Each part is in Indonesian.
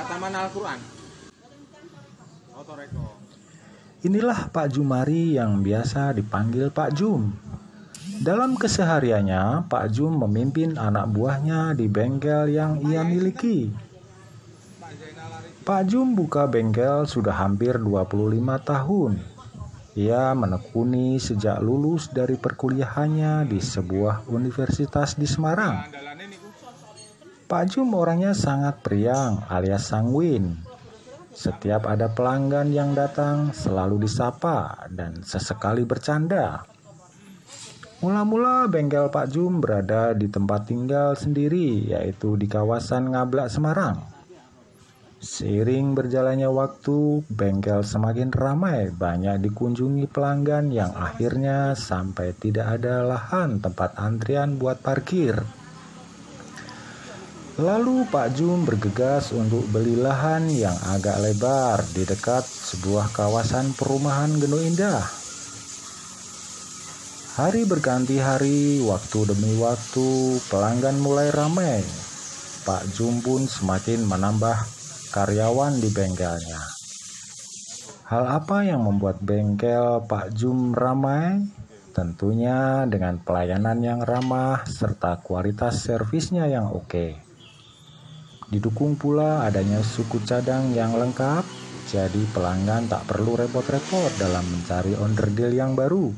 Kataman Al-Quran. Otoreko. Inilah Pak Jumari yang biasa dipanggil Pak Jum. Dalam kesehariannya, Pak Jum memimpin anak buahnya di bengkel yang ia miliki. Pak Jum buka bengkel sudah hampir 25 tahun. Ia menekuni sejak lulus dari perkuliahannya di sebuah universitas di Semarang. Pak Jum orangnya sangat periang alias sanguin. Setiap ada pelanggan yang datang selalu disapa dan sesekali bercanda. Mula-mula bengkel Pak Jum berada di tempat tinggal sendiri, yaitu di kawasan Ngablak, Semarang. Seiring berjalannya waktu, bengkel semakin ramai, banyak dikunjungi pelanggan yang akhirnya sampai tidak ada lahan tempat antrian buat parkir. Lalu Pak Jum bergegas untuk beli lahan yang agak lebar di dekat sebuah kawasan perumahan Geno Indah. Hari berganti hari, waktu demi waktu, pelanggan mulai ramai. Pak Jum pun semakin menambah karyawan di bengkelnya. Hal apa yang membuat bengkel Pak Jum ramai? Tentunya dengan pelayanan yang ramah serta kualitas servisnya yang oke. Didukung pula adanya suku cadang yang lengkap, jadi pelanggan tak perlu repot-repot dalam mencari onderdil yang baru.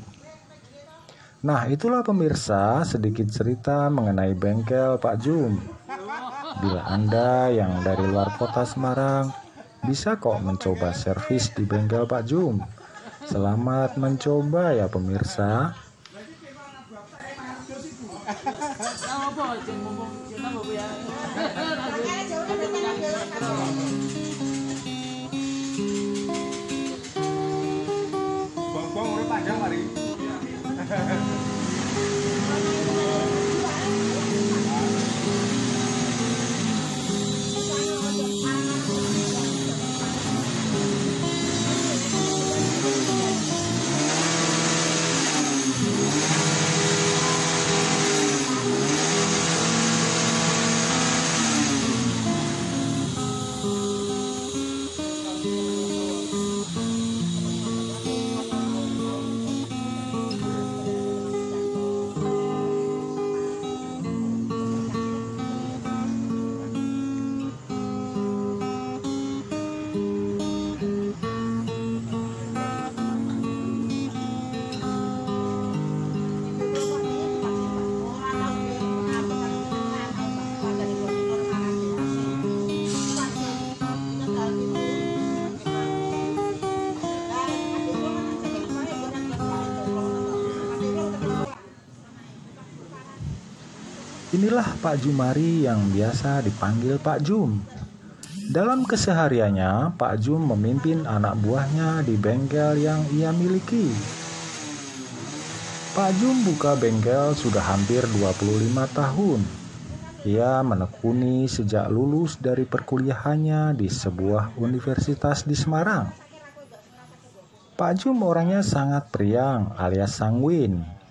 Nah, itulah pemirsa sedikit cerita mengenai bengkel Pak Jum. Bila Anda yang dari luar kota Semarang, bisa kok mencoba servis di bengkel Pak Jum. Selamat mencoba ya pemirsa. Bong-bong urip panjang mari. Inilah Pak Jumari yang biasa dipanggil Pak Jum. Dalam kesehariannya, Pak Jum memimpin anak buahnya di bengkel yang ia miliki. Pak Jum buka bengkel sudah hampir 25 tahun. Ia menekuni sejak lulus dari perkuliahannya di sebuah universitas di Semarang. Pak Jum orangnya sangat periang alias sanguin.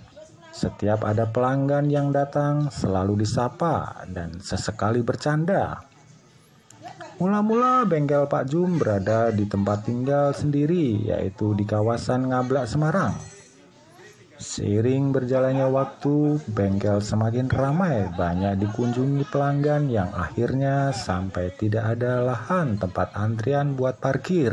Setiap ada pelanggan yang datang selalu disapa dan sesekali bercanda. Mula-mula bengkel Pak Jum berada di tempat tinggal sendiri, yaitu di kawasan Ngablak, Semarang. Seiring berjalannya waktu, bengkel semakin ramai, banyak dikunjungi pelanggan yang akhirnya sampai tidak ada lahan tempat antrian buat parkir.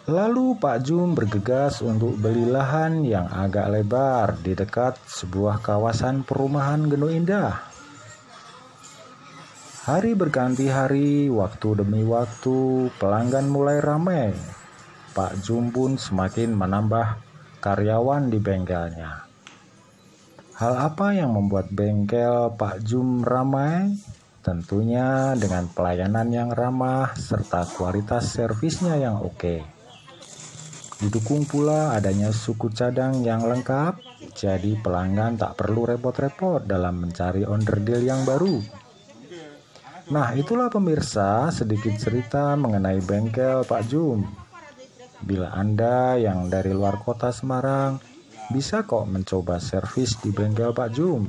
Lalu Pak Jum bergegas untuk beli lahan yang agak lebar di dekat sebuah kawasan perumahan Geno Indah. Hari berganti hari, waktu demi waktu, pelanggan mulai ramai. Pak Jum pun semakin menambah karyawan di bengkelnya. Hal apa yang membuat bengkel Pak Jum ramai? Tentunya dengan pelayanan yang ramah serta kualitas servisnya yang oke. Didukung pula adanya suku cadang yang lengkap, jadi pelanggan tak perlu repot-repot dalam mencari onderdil yang baru. Nah, itulah pemirsa sedikit cerita mengenai bengkel Pak Jum. Bila Anda yang dari luar kota Semarang, bisa kok mencoba servis di bengkel Pak Jum.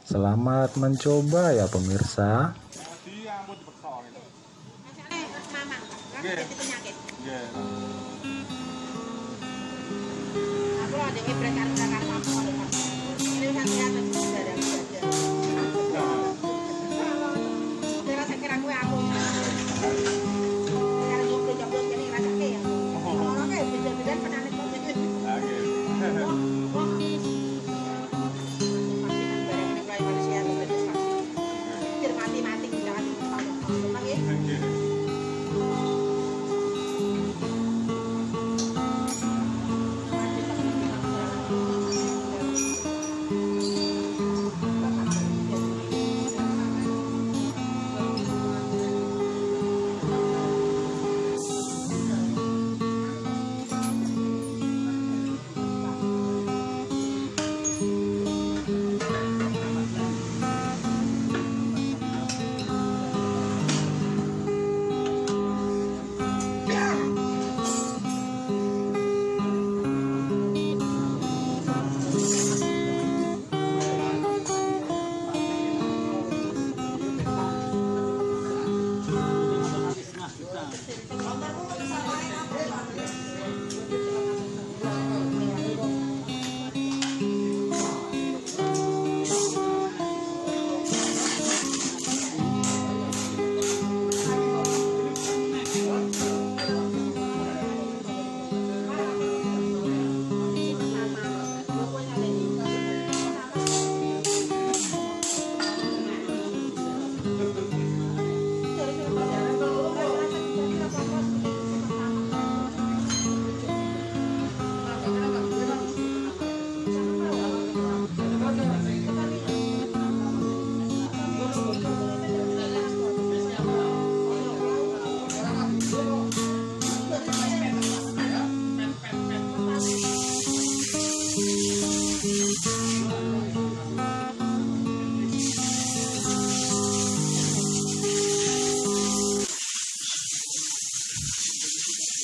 Selamat mencoba ya pemirsa. Diambut dipeksa gitu. Mamang, Nggih. penyakit. Nggih. Aku ada ibret karo Jakarta apa. Ini wis kelihatan darah saja. Saya rasa kira aku. Sekarang jomblo-jomblo kene rasake ya. Ora kae beda-beda penanek kok gitu. Lah nggih. Mati-mati jangan ditolong. Nggih. Nggih.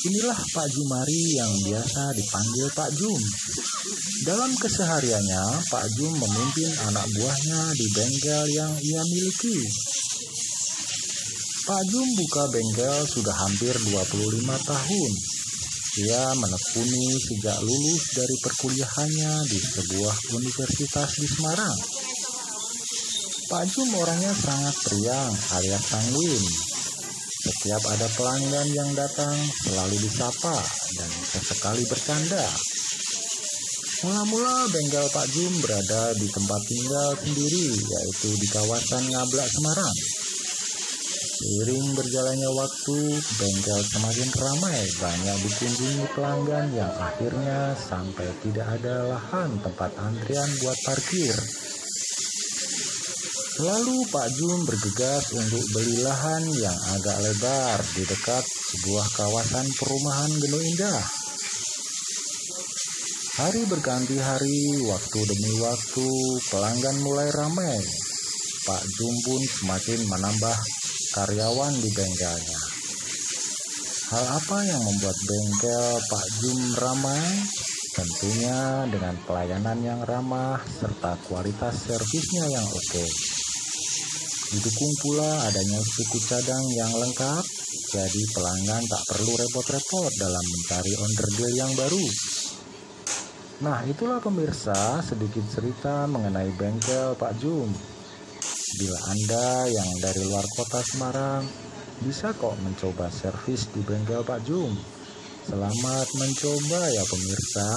Inilah Pak Jumari yang biasa dipanggil Pak Jum. Dalam kesehariannya, Pak Jum memimpin anak buahnya di bengkel yang ia miliki. Pak Jum buka bengkel sudah hampir 25 tahun. Ia menekuni sejak lulus dari perkuliahannya di sebuah universitas di Semarang. Pak Jum orangnya sangat periang alias sanguin. Setiap ada pelanggan yang datang selalu disapa dan sesekali bercanda. Mula-mula bengkel Pak Jum berada di tempat tinggal sendiri, yaitu di kawasan Ngablak, Semarang. Seiring berjalannya waktu, bengkel semakin ramai, banyak dikunjungi pelanggan yang akhirnya sampai tidak ada lahan tempat antrian buat parkir. Lalu Pak Jum bergegas untuk beli lahan yang agak lebar di dekat sebuah kawasan perumahan Geno Indah. Hari berganti hari, waktu demi waktu, pelanggan mulai ramai. Pak Jum pun semakin menambah karyawan di bengkelnya. Hal apa yang membuat bengkel Pak Jum ramai? Tentunya dengan pelayanan yang ramah serta kualitas servisnya yang oke. Didukung pula adanya suku cadang yang lengkap, jadi pelanggan tak perlu repot-repot dalam mencari onderdil yang baru. Nah, itulah pemirsa sedikit cerita mengenai bengkel Pak Jum. Bila Anda yang dari luar kota Semarang, bisa kok mencoba servis di bengkel Pak Jum. Selamat mencoba ya pemirsa.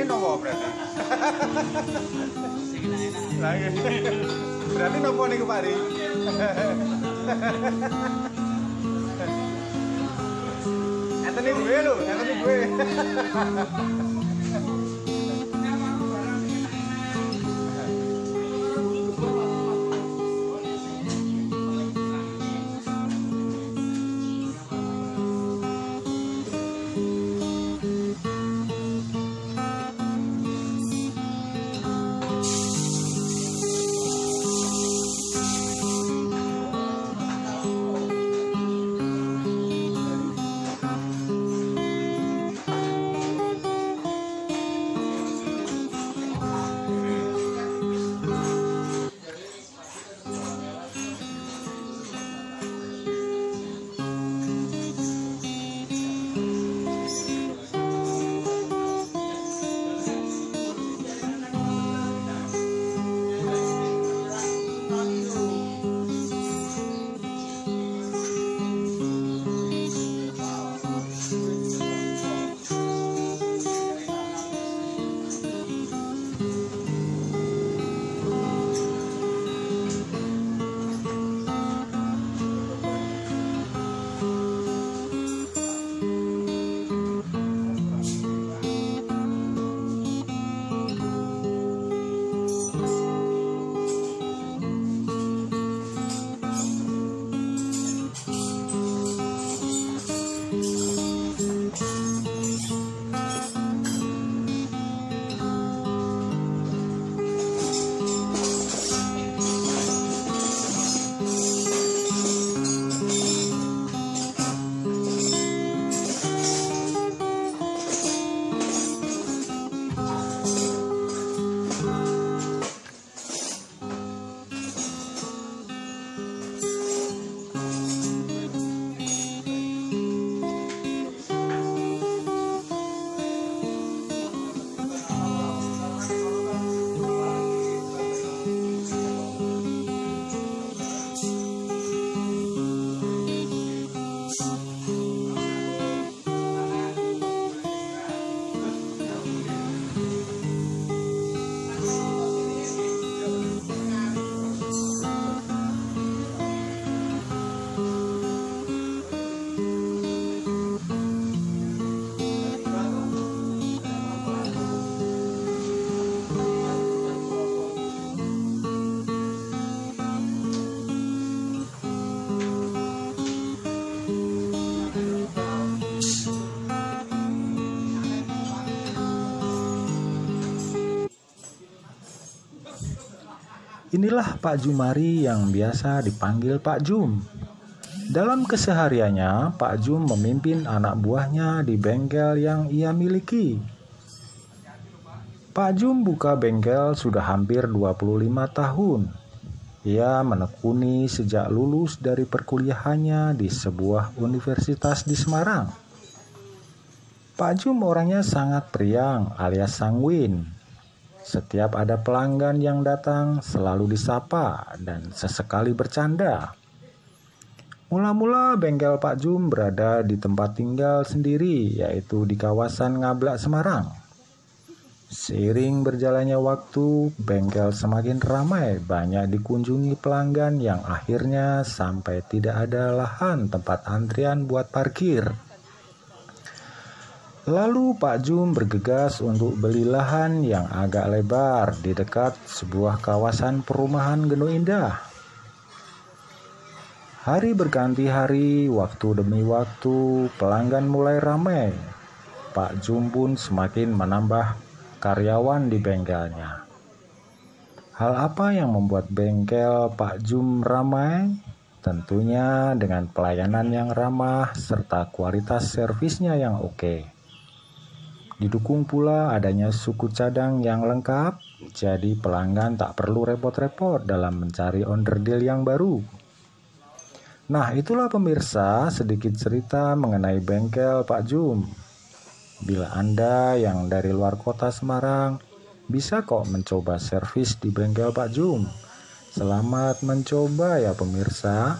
nopo berarti? Lagi. Berarti nopo nih kemari? Anthony gue lho, Anthony gue. Inilah Pak Jumari yang biasa dipanggil Pak Jum. Dalam kesehariannya, Pak Jum memimpin anak buahnya di bengkel yang ia miliki. Pak Jum buka bengkel sudah hampir 25 tahun. Ia menekuni sejak lulus dari perkuliahannya di sebuah universitas di Semarang. Pak Jum orangnya sangat periang alias sanguin. Setiap ada pelanggan yang datang selalu disapa dan sesekali bercanda. Mula-mula bengkel Pak Jum berada di tempat tinggal sendiri, yaitu di kawasan Ngablak, Semarang. Seiring berjalannya waktu, bengkel semakin ramai, banyak dikunjungi pelanggan yang akhirnya sampai tidak ada lahan tempat antrian buat parkir. Lalu Pak Jum bergegas untuk beli lahan yang agak lebar di dekat sebuah kawasan perumahan Geno Indah. Hari berganti hari, waktu demi waktu, pelanggan mulai ramai. Pak Jum pun semakin menambah karyawan di bengkelnya. Hal apa yang membuat bengkel Pak Jum ramai? Tentunya dengan pelayanan yang ramah serta kualitas servisnya yang oke. Didukung pula adanya suku cadang yang lengkap, jadi pelanggan tak perlu repot-repot dalam mencari onderdil yang baru. Nah, itulah pemirsa sedikit cerita mengenai bengkel Pak Jum. Bila Anda yang dari luar kota Semarang, bisa kok mencoba servis di bengkel Pak Jum. Selamat mencoba ya pemirsa.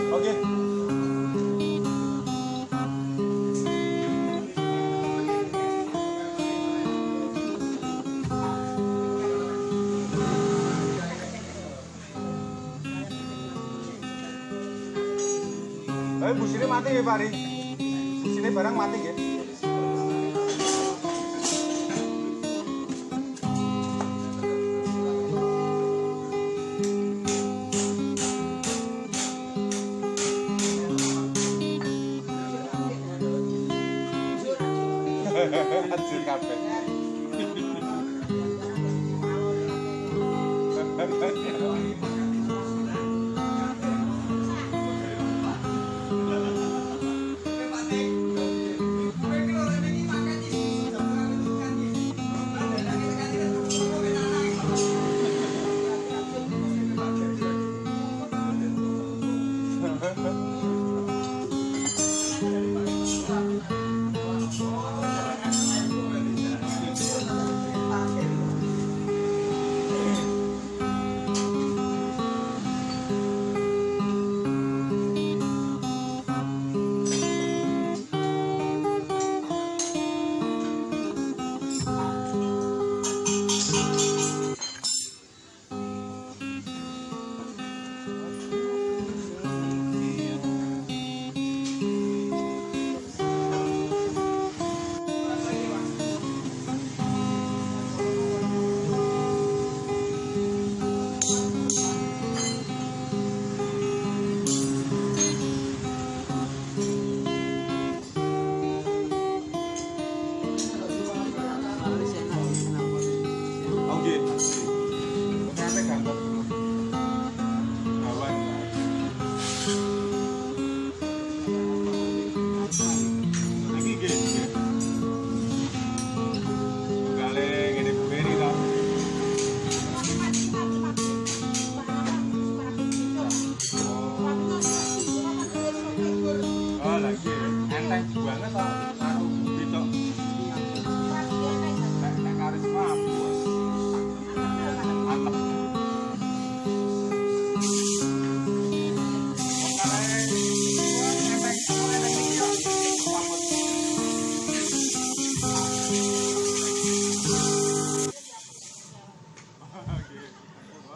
Oke. Busine mati ya, Pari. Busine barang mati ya. Hancur kabeh.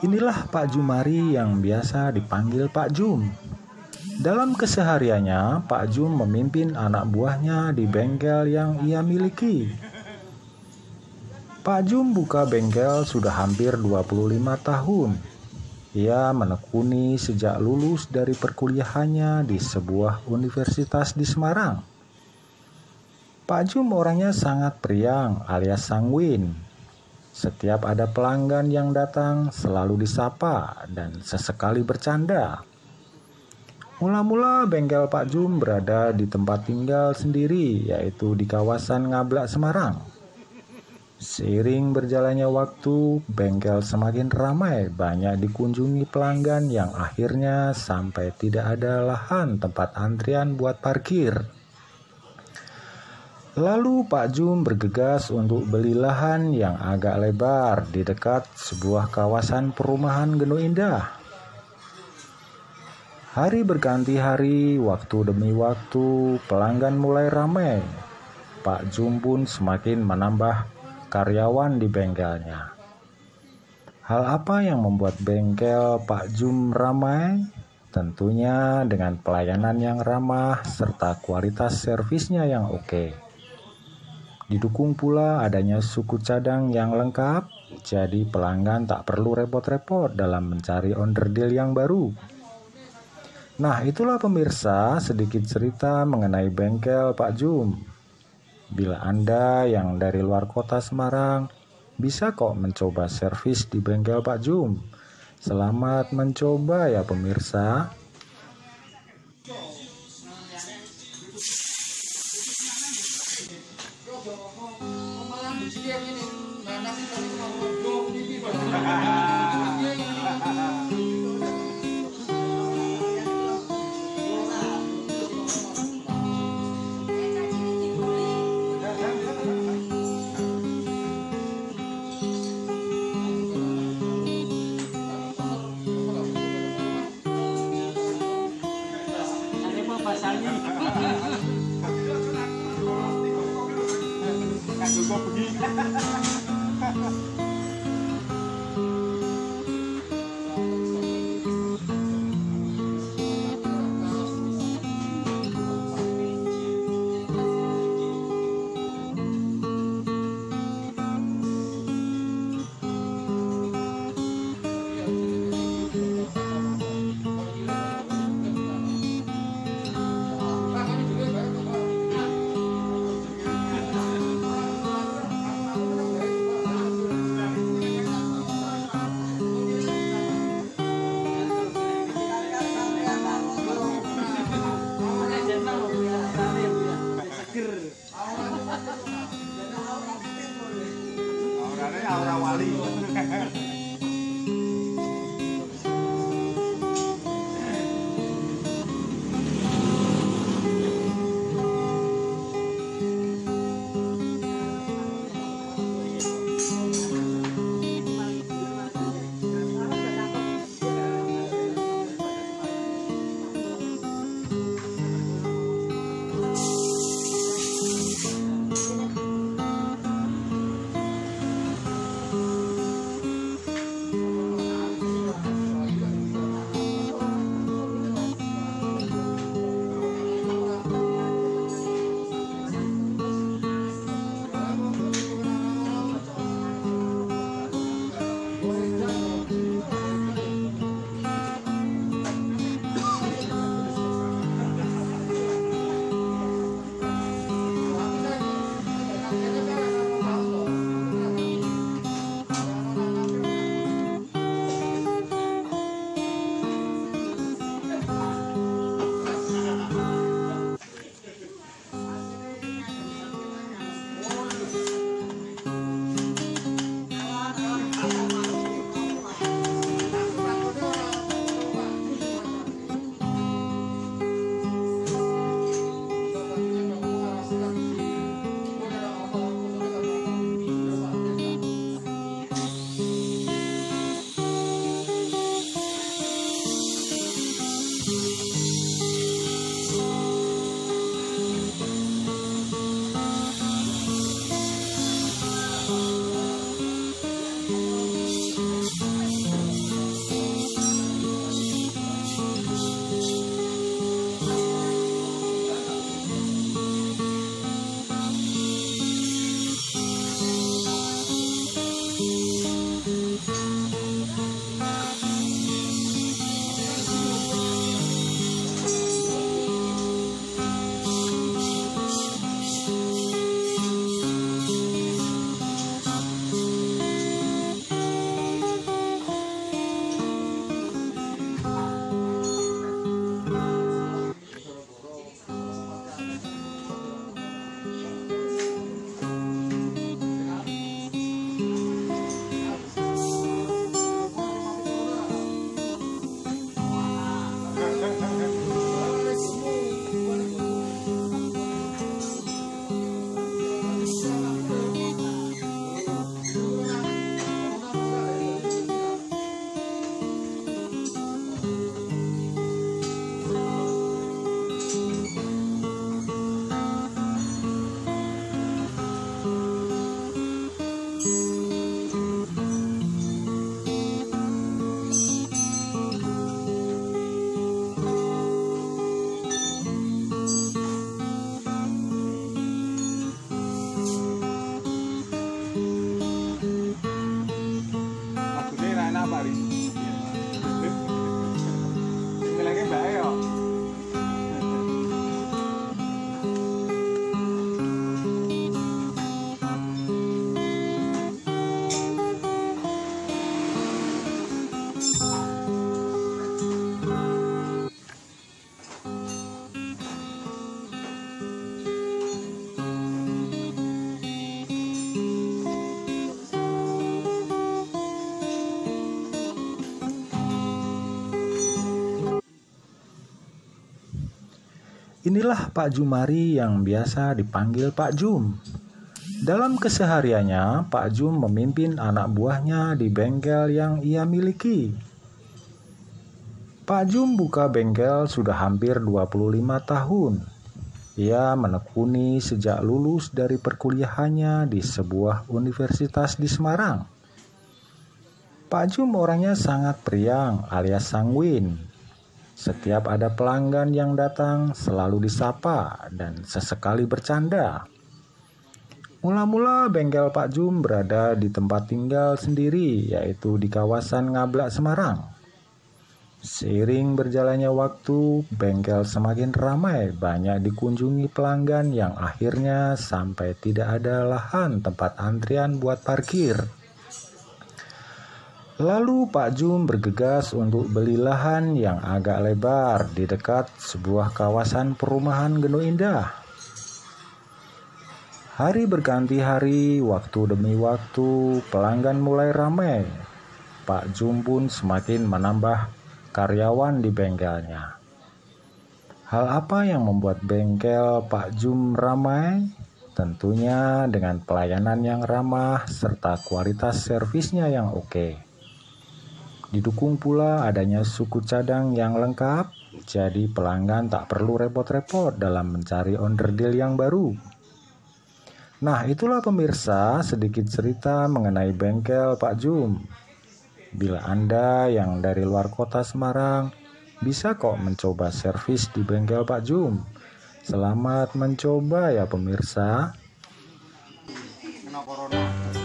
Inilah Pak Jumari yang biasa dipanggil Pak Jum. Dalam kesehariannya, Pak Jum memimpin anak buahnya di bengkel yang ia miliki. Pak Jum buka bengkel sudah hampir 25 tahun. Ia menekuni sejak lulus dari perkuliahannya di sebuah universitas di Semarang. Pak Jum orangnya sangat periang alias sanguin. Setiap ada pelanggan yang datang selalu disapa dan sesekali bercanda. Mula-mula bengkel Pak Jum berada di tempat tinggal sendiri, yaitu di kawasan Ngablak, Semarang. Seiring berjalannya waktu, bengkel semakin ramai, banyak dikunjungi pelanggan yang akhirnya sampai tidak ada lahan tempat antrian buat parkir. Lalu Pak Jum bergegas untuk beli lahan yang agak lebar di dekat sebuah kawasan perumahan Geno Indah. Hari berganti hari, waktu demi waktu, pelanggan mulai ramai. Pak Jum pun semakin menambah karyawan di bengkelnya. Hal apa yang membuat bengkel Pak Jum ramai? Tentunya dengan pelayanan yang ramah serta kualitas servisnya yang oke. Didukung pula adanya suku cadang yang lengkap, jadi pelanggan tak perlu repot-repot dalam mencari onderdil yang baru. Nah, itulah pemirsa sedikit cerita mengenai bengkel Pak Jum. Bila Anda yang dari luar kota Semarang, bisa kok mencoba servis di bengkel Pak Jum. Selamat mencoba ya pemirsa. Inilah Pak Jumari yang biasa dipanggil Pak Jum. Dalam kesehariannya, Pak Jum memimpin anak buahnya di bengkel yang ia miliki. Pak Jum buka bengkel sudah hampir 25 tahun. Ia menekuni sejak lulus dari perkuliahannya di sebuah universitas di Semarang. Pak Jum orangnya sangat periang alias sanguin. Setiap ada pelanggan yang datang selalu disapa dan sesekali bercanda. Mula-mula bengkel Pak Jum berada di tempat tinggal sendiri, yaitu di kawasan Ngablak, Semarang. Seiring berjalannya waktu, bengkel semakin ramai, banyak dikunjungi pelanggan yang akhirnya sampai tidak ada lahan tempat antrian buat parkir. Lalu Pak Jum bergegas untuk beli lahan yang agak lebar di dekat sebuah kawasan perumahan Geno Indah. Hari berganti hari, waktu demi waktu, pelanggan mulai ramai. Pak Jum pun semakin menambah karyawan di bengkelnya. Hal apa yang membuat bengkel Pak Jum ramai? Tentunya dengan pelayanan yang ramah serta kualitas servisnya yang oke. Didukung pula adanya suku cadang yang lengkap, jadi pelanggan tak perlu repot-repot dalam mencari onderdil yang baru. Nah, itulah pemirsa sedikit cerita mengenai bengkel Pak Jum. Bila Anda yang dari luar kota Semarang, bisa kok mencoba servis di bengkel Pak Jum. Selamat mencoba ya pemirsa. Kena corona.